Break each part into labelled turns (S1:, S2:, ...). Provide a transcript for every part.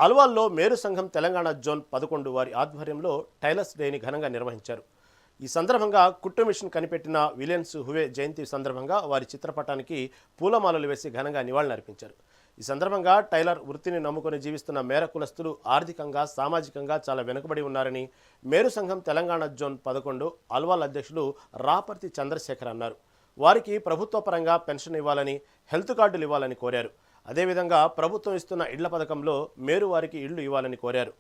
S1: అల్వాల్లో మేరు సంఘం తెలంగాణ జోన్ 11 వారి ఆధ్వర్యంలో టైలర్స్ డేని ఘనంగా నిర్వహించారు. ఈ సందర్భంగా కుట్టు మిషన్ కనిపెట్టిన విలియమ్స్ హువే జయంతి సందర్భంగా వారి చిత్రపటానికి పూలమాలలు వేసి ఘనంగా నివాళులర్పించారు. ఈ సందర్భంగా టైలర్ వృత్తిని నమ్ముకొని జీవిస్తున్న మేర కులస్తులు ఆర్థికంగా సామాజికంగా చాలా వెనుకబడి ఉన్నారని మేరు సంఘం తెలంగాణ జోన్ 11 అల్వాల్ అధ్యక్షులు రాపర్తి చంద్రశేఖర్ అన్నారు. వారికి ప్రభుత్వ పరంగా పెన్షన్ ఇవ్వాలని, హెల్త్ కార్డులు ఇవ్వాలని కోరారు. అదేవిధంగా ప్రభుత్వం ఇస్తున్న ఇళ్ల పథకంలో మేరు వారికి ఇళ్లు ఇవ్వాలని కోరారు.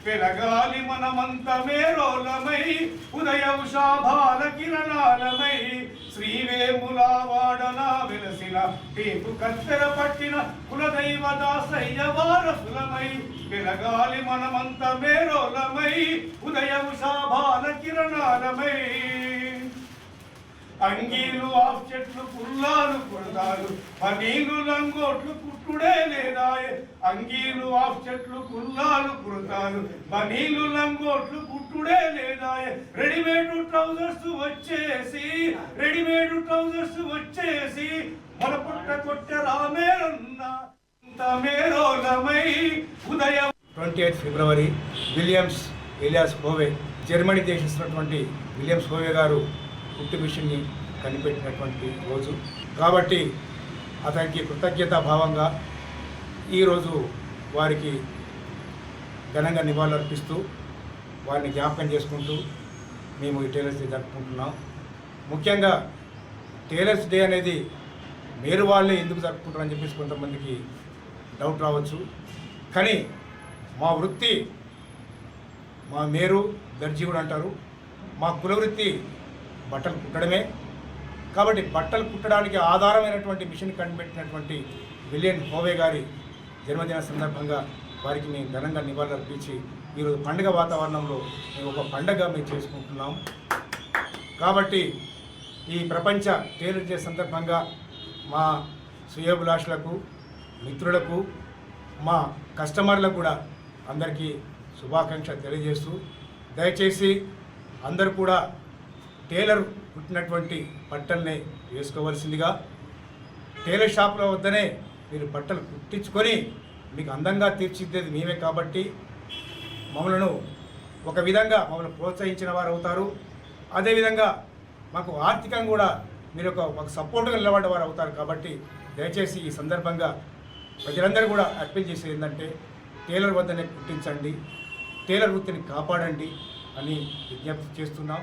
S2: పెరగాలి మనమంత మేరోలమై ఉదయ ఉషాభాల కిరణాలమై శ్రీవేముల వాడన వెలసిన టేపు కత్తెర పట్టిన కులదైవ దాసయ్య వారసులమై పెరగాలి మనమంత మేరోలమై ఉదయ ఉషాభాల కిరణాలమై అంగీలు ఆఫ్ చెట్లు పుల్లాలు కుడతాలు పనీలు లంగోట్లు కుట్టుడే లేదాయే అంగీలు ఆఫ్ చెట్లు పుల్లాలు కుడతాలు పనీలు లంగోట్లు కుట్టుడే లేదాయే రెడీమేడ్ ట్రౌజర్స్ వచ్చేసి మన పుట్ట కొట్టె రామేరన్న మేరోలమై ఉదయం
S3: 28 ఫిబ్రవరి విలియమ్స్ ఎలియాస్ హోవే జర్మనీ దేశిస్తున్నటువంటి విలియమ్స్ హోవే గారు కుట్టు మిషన్ని కనిపెట్టినటువంటి రోజు కాబట్టి అతనికి కృతజ్ఞతా భావంగా ఈరోజు వారికి ఘనంగా నివాళులర్పిస్తూ వారిని జ్ఞాపకం చేసుకుంటూ మేము ఈ టైలర్స్ డే జరుపుకుంటున్నాం. ముఖ్యంగా టైలర్స్ డే అనేది మేరు వాళ్ళే ఎందుకు జరుపుకుంటారని చెప్పేసి కొంతమందికి డౌట్ రావచ్చు. కానీ మా వృత్తి మా మేరు దర్జీ కూడా అంటారు. మా కుల వృత్తి బట్టలు కుట్టడమే. కాబట్టి బట్టలు కుట్టడానికి ఆధారమైనటువంటి మిషన్ కనిపెట్టినటువంటి విలియం హోవే గారి జన్మదిన సందర్భంగా వారికి మేము ఘనంగా నివాళులర్పించి ఈరోజు పండుగ వాతావరణంలో మేము ఒక పండుగ మేము చేసుకుంటున్నాం. కాబట్టి ఈ ప్రపంచ టైలర్ డే సందర్భంగా మా శ్రేయోభిలాషులకు, మిత్రులకు, మా కస్టమర్లకు కూడా అందరికీ శుభాకాంక్షలు తెలియజేస్తూ దయచేసి అందరూ కూడా టైలర్ కుట్టినటువంటి బట్టల్ని వేసుకోవాల్సిందిగా, టైలర్ షాప్లో వద్దనే మీరు బట్టలు కుట్టించుకొని మీకు అందంగా తీర్చిదిద్దేది మేమే కాబట్టి మమ్మల్ని ఒక విధంగా మమ్మల్ని ప్రోత్సహించిన వారు అవుతారు. అదేవిధంగా మాకు ఆర్థికంగా కూడా మీరు ఒక సపోర్ట్గా నిలబడ్డ వారు అవుతారు. కాబట్టి దయచేసి ఈ సందర్భంగా ప్రజలందరూ కూడా అప్పీల్ చేసేది ఏంటంటే టైలర్ వద్దనే కుట్టించండి, టైలర్ వృత్తిని కాపాడండి అని విజ్ఞప్తి చేస్తున్నాం.